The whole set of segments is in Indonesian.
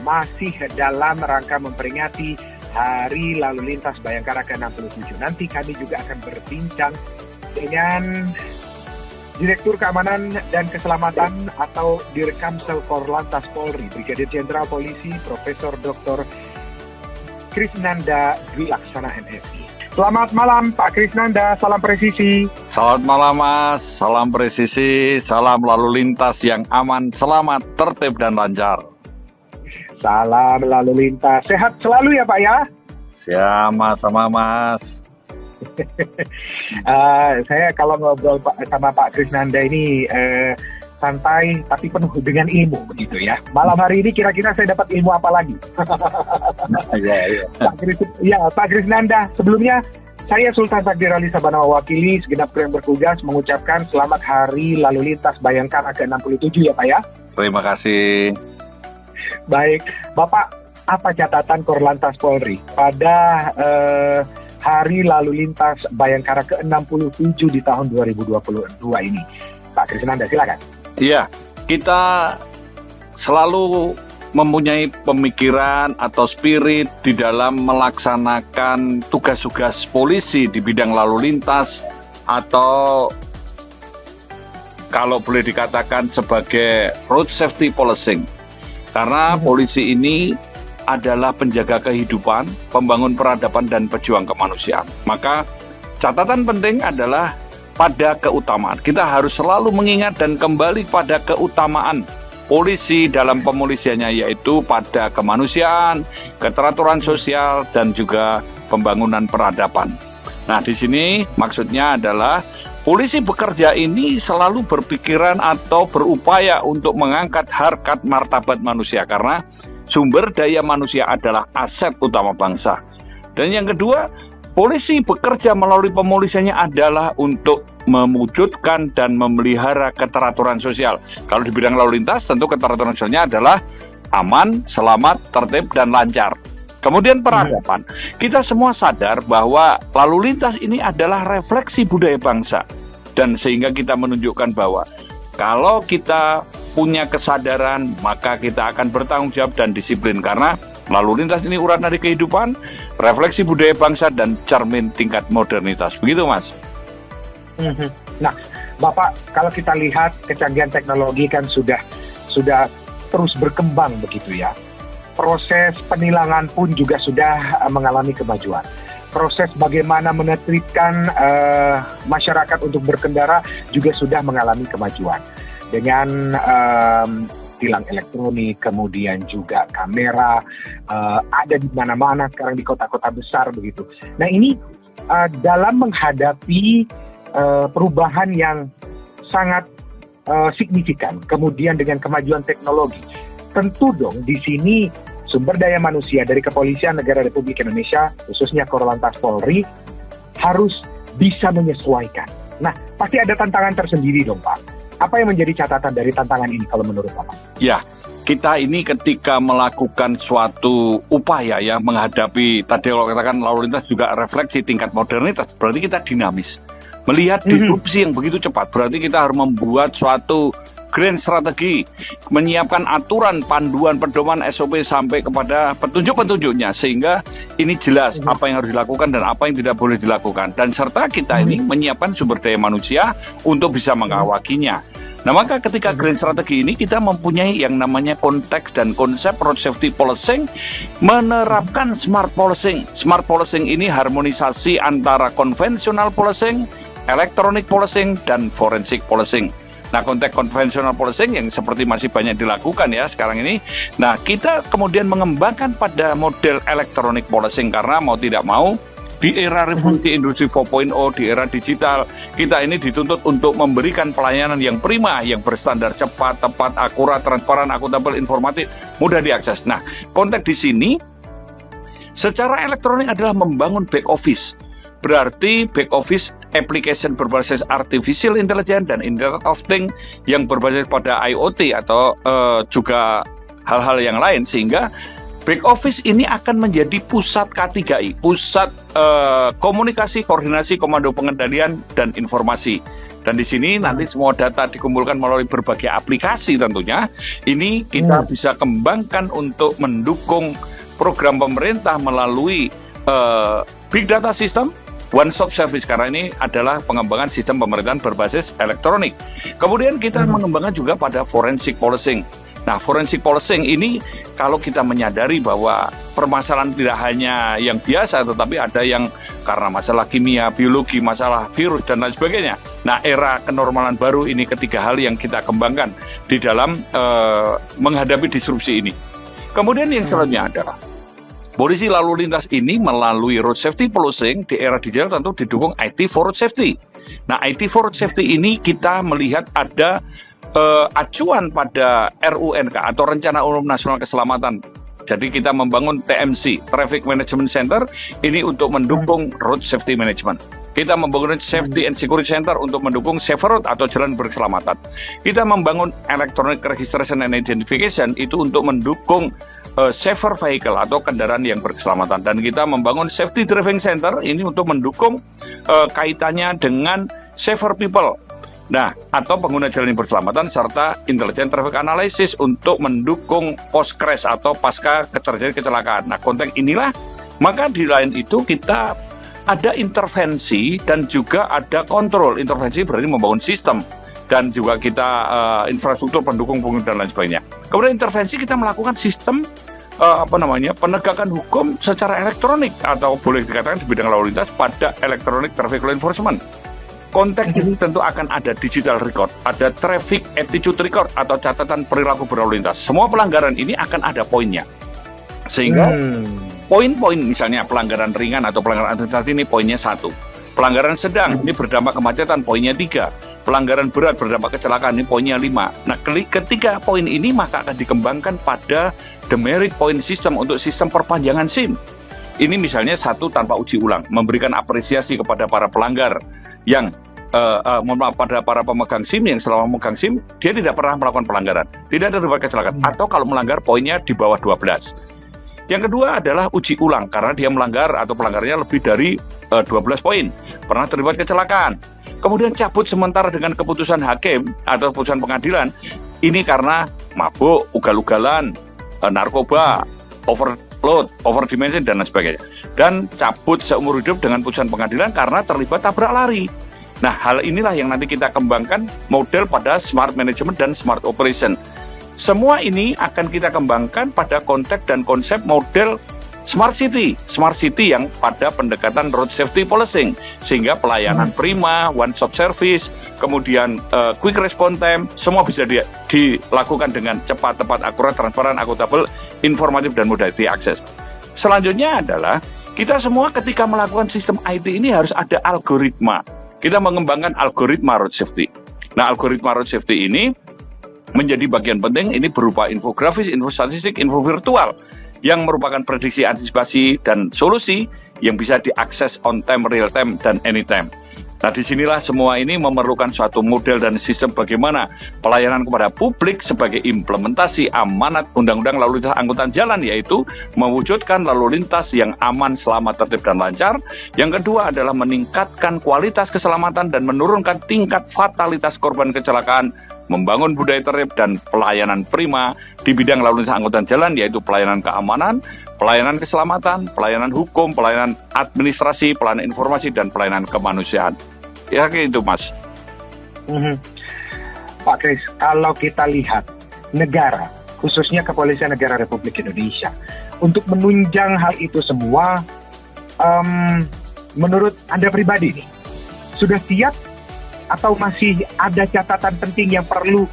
masih dalam rangka memperingati Hari Lalu Lintas Bayangkara ke-67. Nanti kami juga akan berbincang dengan Direktur Keamanan dan Keselamatan atau Dirkamsel Korlantas Polri, Brigadir Jenderal Polisi Profesor Dr. Krisnanda Dwi Laksana MSI. Selamat malam Pak Krisnanda, salam presisi. Selamat malam Mas, salam presisi, salam lalu lintas yang aman, selamat, tertib dan lancar. Salam lalu lintas, sehat selalu ya Pak ya? Sama Mas. Saya kalau ngobrol sama Pak Krisnanda ini santai tapi penuh dengan ilmu begitu ya. Malam hari ini kira-kira saya dapat ilmu apa lagi? Pak Krisnanda, sebelumnya saya Sultan Takdir Ali Sabana mewakili segenap kru yang bertugas mengucapkan selamat Hari Lalu Lintas Bayangkara ke-67 ya Pak ya. Terima kasih. Baik, Bapak, apa catatan Korlantas Polri pada Hari Lalu Lintas Bayangkara ke-67 di tahun 2022 ini? Pak Krisnanda, silakan. Iya, kita selalu mempunyai pemikiran atau spirit di dalam melaksanakan tugas-tugas polisi di bidang lalu lintas atau kalau boleh dikatakan sebagai road safety policing. Karena polisi ini adalah penjaga kehidupan, pembangun peradaban dan pejuang kemanusiaan. Maka catatan penting adalah pada keutamaan. Kita harus selalu mengingat dan kembali pada keutamaan polisi dalam pemolisiannya, yaitu pada kemanusiaan, keteraturan sosial, dan juga pembangunan peradaban. Nah, di sini maksudnya adalah polisi bekerja ini selalu berpikiran atau berupaya untuk mengangkat harkat martabat manusia, karena sumber daya manusia adalah aset utama bangsa. Dan yang kedua, polisi bekerja melalui pemolisiannya adalah untuk mewujudkan dan memelihara keteraturan sosial. Kalau di bidang lalu lintas, tentu keteraturan sosialnya adalah aman, selamat, tertib, dan lancar. Kemudian peradaban. Kita semua sadar bahwa lalu lintas ini adalah refleksi budaya bangsa. Dan sehingga kita menunjukkan bahwa kalau kita punya kesadaran, maka kita akan bertanggung jawab dan disiplin. Karena lalu lintas ini urat nadi kehidupan, refleksi budaya bangsa, dan cermin tingkat modernitas. Begitu, Mas. Nah, Bapak, kalau kita lihat kecanggihan teknologi kan sudah terus berkembang begitu ya. Proses penilangan pun juga sudah mengalami kemajuan. Proses bagaimana menertibkan masyarakat untuk berkendara juga sudah mengalami kemajuan. Dengan tilang elektronik, kemudian juga kamera, ada di mana-mana sekarang di kota-kota besar begitu. Nah ini dalam menghadapi perubahan yang sangat signifikan, kemudian dengan kemajuan teknologi, tentu dong di sini sumber daya manusia dari Kepolisian Negara Republik Indonesia, khususnya Korlantas Polri, harus bisa menyesuaikan. Nah, pasti ada tantangan tersendiri dong Pak. Apa yang menjadi catatan dari tantangan ini kalau menurut Bapak? Ya, kita ini ketika melakukan suatu upaya ya menghadapi, tadi kalau katakan lalu lintas juga refleksi tingkat modernitas, berarti kita dinamis. Melihat disrupsi yang begitu cepat, berarti kita harus membuat suatu grand strategi, menyiapkan aturan, panduan, pedoman, SOP sampai kepada petunjuk-petunjuknya, sehingga ini jelas apa yang harus dilakukan dan apa yang tidak boleh dilakukan. Dan serta kita ini menyiapkan sumber daya manusia untuk bisa mengawakinya. Nah, maka ketika grand strategi ini kita mempunyai yang namanya konteks dan konsep road safety policing, menerapkan smart policing. Smart policing ini harmonisasi antara konvensional policing, electronic policing, dan forensic policing. Nah, konteks konvensional policing yang seperti masih banyak dilakukan ya sekarang ini. Nah, kita kemudian mengembangkan pada model electronic policing karena mau tidak mau di era revolusi industri 4.0, di era digital, kita ini dituntut untuk memberikan pelayanan yang prima, yang berstandar cepat, tepat, akurat, transparan, akuntabel, informatif, mudah diakses. Nah, konteks di sini secara elektronik adalah membangun back office. Berarti back office application berbasis artificial intelligence dan Internet of Things yang berbasis pada IoT atau juga hal-hal yang lain, sehingga back office ini akan menjadi pusat K3I, pusat komunikasi, koordinasi, komando pengendalian, dan informasi. Dan di sini nanti semua data dikumpulkan melalui berbagai aplikasi tentunya. Ini kita bisa kembangkan untuk mendukung program pemerintah melalui Big Data System, One Stop Service, karena ini adalah pengembangan sistem pemerintahan berbasis elektronik. Kemudian kita mengembangkan juga pada forensic policing. Nah, forensic policing ini kalau kita menyadari bahwa permasalahan tidak hanya yang biasa, tetapi ada yang karena masalah kimia, biologi, masalah virus, dan lain sebagainya. Nah, era kenormalan baru ini ketiga hal yang kita kembangkan di dalam menghadapi disrupsi ini. Kemudian yang selanjutnya adalah polisi lalu lintas ini melalui road safety policing di era digital tentu didukung IT for road safety. Nah, IT for road safety ini kita melihat ada acuan pada RUNK atau Rencana Umum Nasional Keselamatan. Jadi kita membangun TMC, Traffic Management Center, ini untuk mendukung road safety management. Kita membangun Safety and Security Center untuk mendukung safer road atau jalan berkeselamatan. Kita membangun Electronic Registration and Identification itu untuk mendukung safer vehicle atau kendaraan yang berkeselamatan. Dan kita membangun Safety Driving Center ini untuk mendukung kaitannya dengan safer people. Nah, atau pengguna jalan yang berkeselamatan serta Intelligent Traffic Analysis untuk mendukung post crash atau pasca terjadi kecelakaan. Nah, konteks inilah, maka di lain itu kita ada intervensi dan juga ada kontrol. Intervensi berarti membangun sistem dan juga kita infrastruktur pendukung dan lain sebagainya. Kemudian intervensi kita melakukan sistem penegakan hukum secara elektronik atau boleh dikatakan di bidang lalu lintas pada Electronic Traffic Law Enforcement. Konteks ini tentu akan ada digital record, ada traffic attitude record atau catatan perilaku berlalu lintas. Semua pelanggaran ini akan ada poinnya. Sehingga poin-poin misalnya pelanggaran ringan atau pelanggaran administrasi ini poinnya 1. Pelanggaran sedang ini berdampak kemacetan poinnya 3. Pelanggaran berat berdampak kecelakaan ini poinnya 5. Nah, ketiga poin ini maka akan dikembangkan pada demerit point system untuk sistem perpanjangan SIM. Ini misalnya 1 tanpa uji ulang, memberikan apresiasi kepada para pelanggar yang pada para pemegang SIM yang selama memegang SIM dia tidak pernah melakukan pelanggaran, tidak ada riwayat kecelakaan, atau kalau melanggar poinnya di bawah 12. Yang kedua adalah uji ulang karena dia melanggar atau pelanggarnya lebih dari 12 poin, pernah terlibat kecelakaan. Kemudian cabut sementara dengan keputusan hakim atau keputusan pengadilan ini karena mabuk, ugal-ugalan, narkoba, overload, overdimension dan lain sebagainya. Dan cabut seumur hidup dengan putusan pengadilan karena terlibat tabrak lari. Nah, hal inilah yang nanti kita kembangkan model pada smart management dan smart operation. Semua ini akan kita kembangkan pada konteks dan konsep model smart city. Smart city yang pada pendekatan road safety policing. Sehingga pelayanan prima, one stop service, kemudian quick response time, semua bisa dilakukan dengan cepat, tepat, akurat, transparan, akuntabel, informatif, dan mudah diakses. Selanjutnya adalah kita semua ketika melakukan sistem IT ini harus ada algoritma. Kita mengembangkan algoritma road safety. Nah, algoritma road safety ini menjadi bagian penting, ini berupa infografis, info statistik, info virtual, yang merupakan prediksi, antisipasi, dan solusi yang bisa diakses on time, real time, dan anytime. Nah, disinilah semua ini memerlukan suatu model dan sistem bagaimana pelayanan kepada publik sebagai implementasi amanat Undang-Undang Lalu Lintas Angkutan Jalan, yaitu mewujudkan lalu lintas yang aman, selamat, tertib, dan lancar. Yang kedua adalah meningkatkan kualitas keselamatan dan menurunkan tingkat fatalitas korban kecelakaan, membangun budaya tertib dan pelayanan prima di bidang lalu lintas angkutan jalan, yaitu pelayanan keamanan, pelayanan keselamatan, pelayanan hukum, pelayanan administrasi, pelayanan informasi, dan pelayanan kemanusiaan. Ya, kayak itu, Mas. Pak Kris, kalau kita lihat negara, khususnya Kepolisian Negara Republik Indonesia, untuk menunjang hal itu semua, menurut Anda pribadi nih, sudah siap atau masih ada catatan penting yang perlu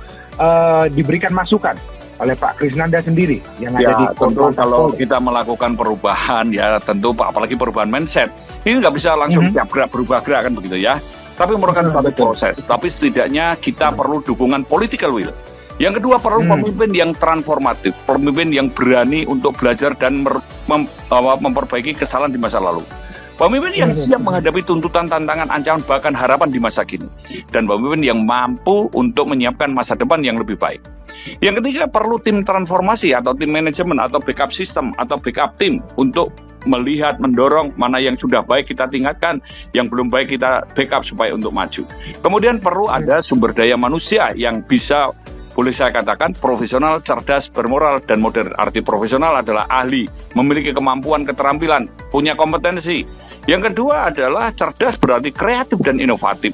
diberikan masukan oleh Pak Krisnanda sendiri yang ada di tentu kalau kita melakukan perubahan ya tentu apalagi perubahan mindset ini nggak bisa langsung tiap gerak berubah gerak kan begitu ya, tapi merupakan satu proses. Tapi setidaknya kita perlu dukungan political will. Yang kedua perlu pemimpin yang transformatif, pemimpin yang berani untuk belajar dan memperbaiki kesalahan di masa lalu. Pemimpin yang siap menghadapi tuntutan, tantangan, ancaman, bahkan harapan di masa kini. Dan pemimpin yang mampu untuk menyiapkan masa depan yang lebih baik. Yang ketiga, perlu tim transformasi atau tim manajemen atau backup system atau backup tim untuk melihat, mendorong mana yang sudah baik kita tingkatkan, yang belum baik kita backup supaya untuk maju. Kemudian perlu ada sumber daya manusia yang bisa, boleh saya katakan, profesional, cerdas, bermoral, dan modern. Arti profesional adalah ahli, memiliki kemampuan, keterampilan, punya kompetensi. Yang kedua adalah cerdas, berarti kreatif dan inovatif.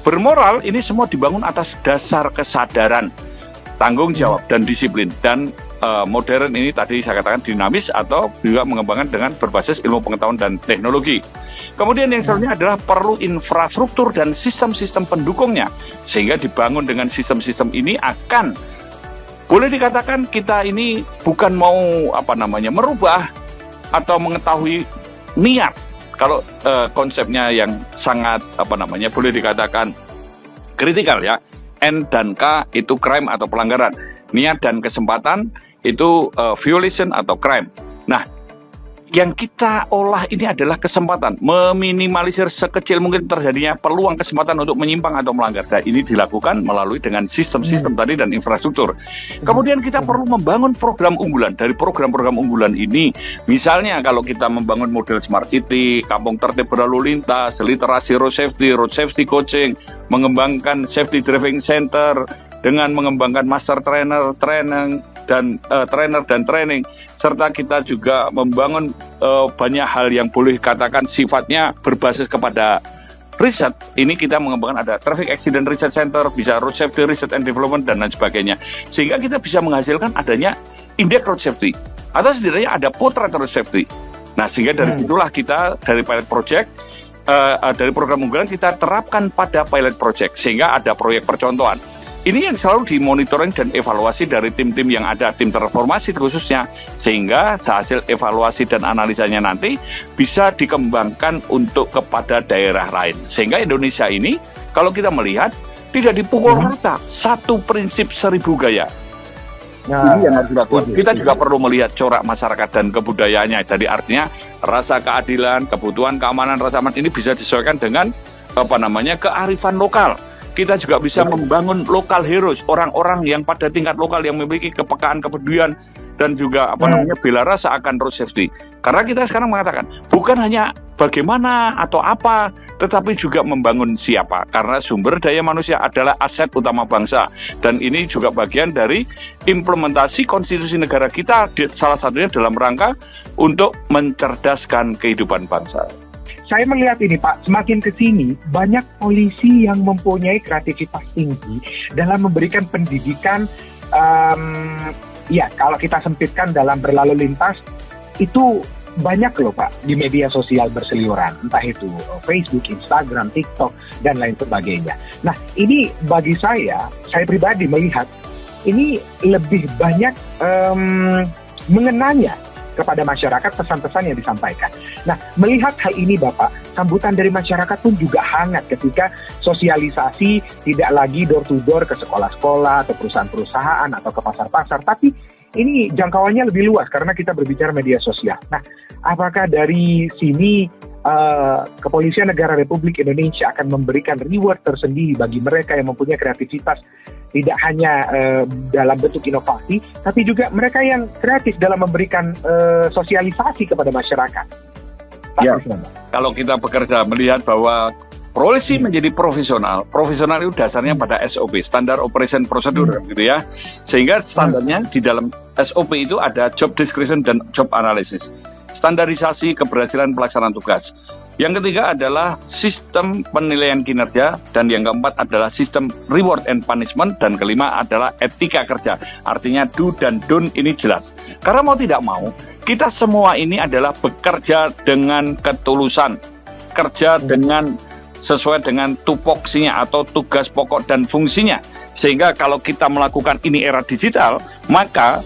Bermoral ini semua dibangun atas dasar kesadaran, tanggung jawab, dan disiplin. Dan modern ini tadi saya katakan dinamis atau juga mengembangkan dengan berbasis ilmu pengetahuan dan teknologi. Kemudian yang selanjutnya adalah perlu infrastruktur dan sistem-sistem pendukungnya, sehingga dibangun dengan sistem-sistem ini akan, boleh dikatakan kita ini bukan mau merubah atau mengetahui niat. Kalau konsepnya yang sangat boleh dikatakan kritikal ya, N dan K itu crime atau pelanggaran, niat dan kesempatan itu violation atau crime. Nah, yang kita olah ini adalah kesempatan, meminimalisir sekecil mungkin terjadinya peluang kesempatan untuk menyimpang atau melanggar. Dan ini dilakukan melalui dengan sistem-sistem tadi dan infrastruktur. Kemudian kita perlu membangun program unggulan. Dari program-program unggulan ini, misalnya kalau kita membangun model smart city, kampung tertib berlalu lintas, literasi road safety coaching, mengembangkan safety driving center, dengan mengembangkan master trainer dan training, serta kita juga membangun banyak hal yang boleh katakan sifatnya berbasis kepada riset. Ini kita mengembangkan ada traffic accident research center, bisa road safety research and development dan lain sebagainya, sehingga kita bisa menghasilkan adanya indeks road safety atau setidaknya ada potret road safety. Nah, sehingga dari itulah kita dari pilot project, dari program unggulan kita terapkan pada pilot project, sehingga ada proyek percontohan. Ini yang selalu dimonitoring dan evaluasi dari tim-tim yang ada, tim transformasi khususnya, sehingga hasil evaluasi dan analisanya nanti bisa dikembangkan untuk kepada daerah lain. Sehingga Indonesia ini, kalau kita melihat, tidak dipukul rata, satu prinsip 1000 gaya. Ini yang harus dilakukan. Kita juga perlu melihat corak masyarakat dan kebudayaannya. Jadi artinya rasa keadilan, kebutuhan keamanan, rasa aman ini bisa disesuaikan dengan kearifan lokal. Kita juga bisa membangun local heroes, orang-orang yang pada tingkat lokal yang memiliki kepekaan, kepedulian, dan juga bela rasa akan road safety. Karena kita sekarang mengatakan bukan hanya bagaimana atau apa, tetapi juga membangun siapa. Karena sumber daya manusia adalah aset utama bangsa, dan ini juga bagian dari implementasi konstitusi negara kita, salah satunya dalam rangka untuk mencerdaskan kehidupan bangsa. Saya melihat ini Pak, semakin ke sini banyak polisi yang mempunyai kreativitas tinggi dalam memberikan pendidikan, kalau kita sempitkan dalam berlalu lintas, itu banyak loh Pak di media sosial berseliweran, entah itu Facebook, Instagram, TikTok, dan lain sebagainya. Nah, ini bagi saya pribadi melihat ini lebih banyak mengenanya kepada masyarakat pesan-pesan yang disampaikan. Nah, melihat hal ini Bapak, sambutan dari masyarakat pun juga hangat ketika sosialisasi tidak lagi door to door ke sekolah-sekolah atau perusahaan-perusahaan atau ke pasar-pasar, tapi ini jangkauannya lebih luas karena kita berbicara media sosial. Nah, apakah dari sini Kepolisian Negara Republik Indonesia akan memberikan reward tersendiri bagi mereka yang mempunyai kreativitas, tidak hanya dalam bentuk inovasi, tapi juga mereka yang kreatif dalam memberikan sosialisasi kepada masyarakat? Ya, kalau kita bekerja melihat bahwa polisi menjadi profesional itu dasarnya pada SOP, Standard Operation Procedure, gitu ya. Sehingga standarnya di dalam SOP itu ada job description dan job analysis. Standarisasi keberhasilan pelaksanaan tugas. Yang ketiga adalah sistem penilaian kinerja, dan yang keempat adalah sistem reward and punishment, dan kelima adalah etika kerja. Artinya do dan don't ini jelas. Karena mau tidak mau, kita semua ini adalah bekerja dengan ketulusan, kerja dengan sesuai dengan tupoksinya atau tugas pokok dan fungsinya. Sehingga kalau kita melakukan ini era digital, maka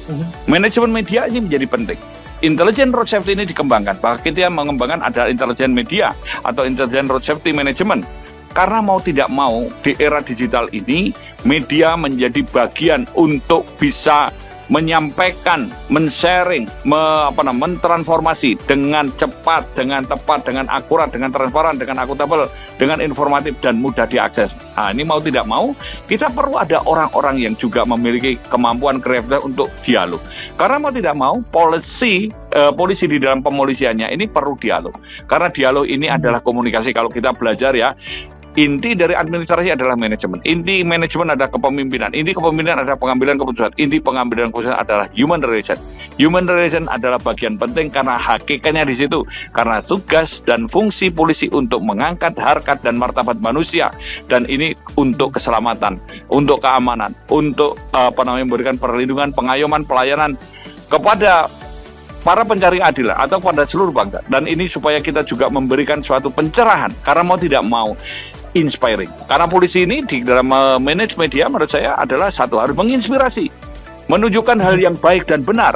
manajemen media ini menjadi penting. Intelijen road safety ini dikembangkan, bahkan kita mengembangkan ada intelijen media atau intelijen road safety management. Karena mau tidak mau di era digital ini, media menjadi bagian untuk bisa menyampaikan, men-sharing, mentransformasi dengan cepat, dengan tepat, dengan akurat, dengan transparan, dengan akuntabel, dengan informatif dan mudah diakses. Nah, ini mau tidak mau, kita perlu ada orang-orang yang juga memiliki kemampuan kreativitas untuk dialog. Karena mau tidak mau, polisi di dalam pemolisiannya ini perlu dialog. Karena dialog ini adalah komunikasi. Kalau kita belajar ya, inti dari administrasi adalah manajemen. Inti manajemen adalah kepemimpinan. Inti kepemimpinan adalah pengambilan keputusan. Inti pengambilan keputusan adalah human relation. Human relation adalah bagian penting karena hakikatnya di situ. Karena tugas dan fungsi polisi untuk mengangkat harkat dan martabat manusia, dan ini untuk keselamatan, untuk keamanan, untuk memberikan perlindungan, pengayoman, pelayanan kepada para pencari keadilan atau pada seluruh bangsa. Dan ini supaya kita juga memberikan suatu pencerahan, karena mau tidak mau inspiring. Karena polisi ini di dalam manage media menurut saya adalah satu, harus menginspirasi, menunjukkan hal yang baik dan benar.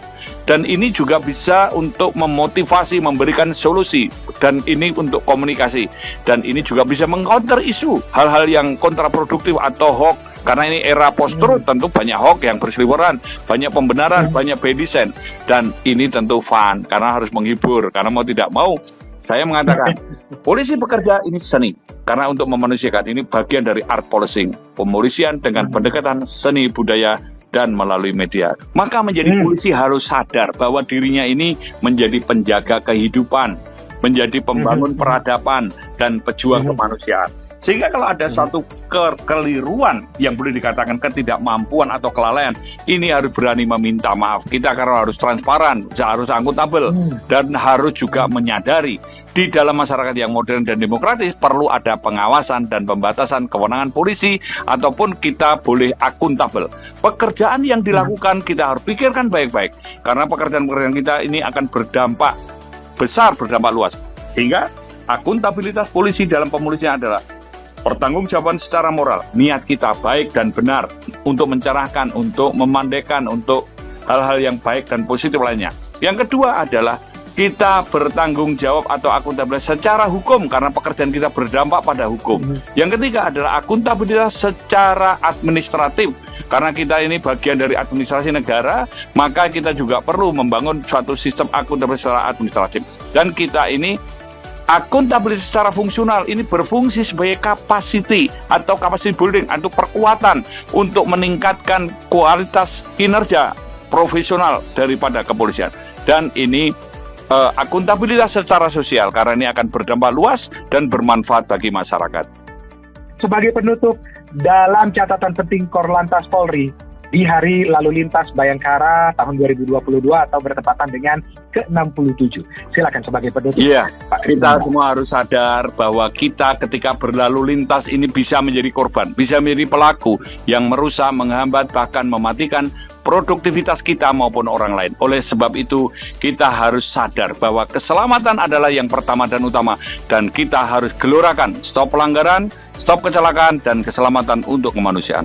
Dan ini juga bisa untuk memotivasi, memberikan solusi. Dan ini untuk komunikasi. Dan ini juga bisa meng-counter isu hal-hal yang kontraproduktif atau hoax. Karena ini era post-truth, tentu banyak hoax yang berseliweran, banyak pembenaran, banyak by design. Dan ini tentu fun, karena harus menghibur. Karena mau tidak mau, saya mengatakan, polisi bekerja ini seni. Karena untuk memanusiakan, ini bagian dari art policing. Pemolisian dengan pendekatan seni budaya dan melalui media. Maka menjadi polisi harus sadar bahwa dirinya ini menjadi penjaga kehidupan, menjadi pembangun peradaban, dan pejuang kemanusiaan. Sehingga kalau ada satu kekeliruan yang boleh dikatakan ketidakmampuan atau kelalaian, ini harus berani meminta maaf. Kita karena harus transparan, harus akuntabel, dan harus juga menyadari di dalam masyarakat yang modern dan demokratis perlu ada pengawasan dan pembatasan kewenangan polisi, ataupun kita boleh akuntabel. Pekerjaan yang dilakukan kita harus pikirkan baik-baik, karena pekerjaan-pekerjaan kita ini akan berdampak besar, berdampak luas. Sehingga akuntabilitas polisi dalam pemolisian adalah pertanggungjawaban secara moral, niat kita baik dan benar untuk mencerahkan, untuk memandaikan, untuk hal-hal yang baik dan positif lainnya. Yang kedua adalah kita bertanggung jawab atau akuntabilitas secara hukum, karena pekerjaan kita berdampak pada hukum. Yang ketiga adalah akuntabilitas secara administratif, karena kita ini bagian dari administrasi negara, maka kita juga perlu membangun suatu sistem akuntabilitas secara administratif. Dan kita ini akuntabilitas secara fungsional, ini berfungsi sebagai capacity atau capacity building, atau perkuatan untuk meningkatkan kualitas kinerja profesional daripada kepolisian. Dan ini akuntabilitas secara sosial, karena ini akan berdampak luas dan bermanfaat bagi masyarakat. Sebagai penutup, dalam catatan penting Korlantas Polri di Hari Lalu Lintas Bayangkara tahun 2022 atau bertepatan dengan ke-67. Silakan sebagai penutup. Iya, kita semua harus sadar bahwa kita ketika berlalu lintas ini bisa menjadi korban, bisa menjadi pelaku yang merusak, menghambat, bahkan mematikan produktivitas kita maupun orang lain. Oleh sebab itu, kita harus sadar bahwa keselamatan adalah yang pertama dan utama, dan kita harus gelorakan stop pelanggaran, stop kecelakaan, dan keselamatan untuk kemanusiaan.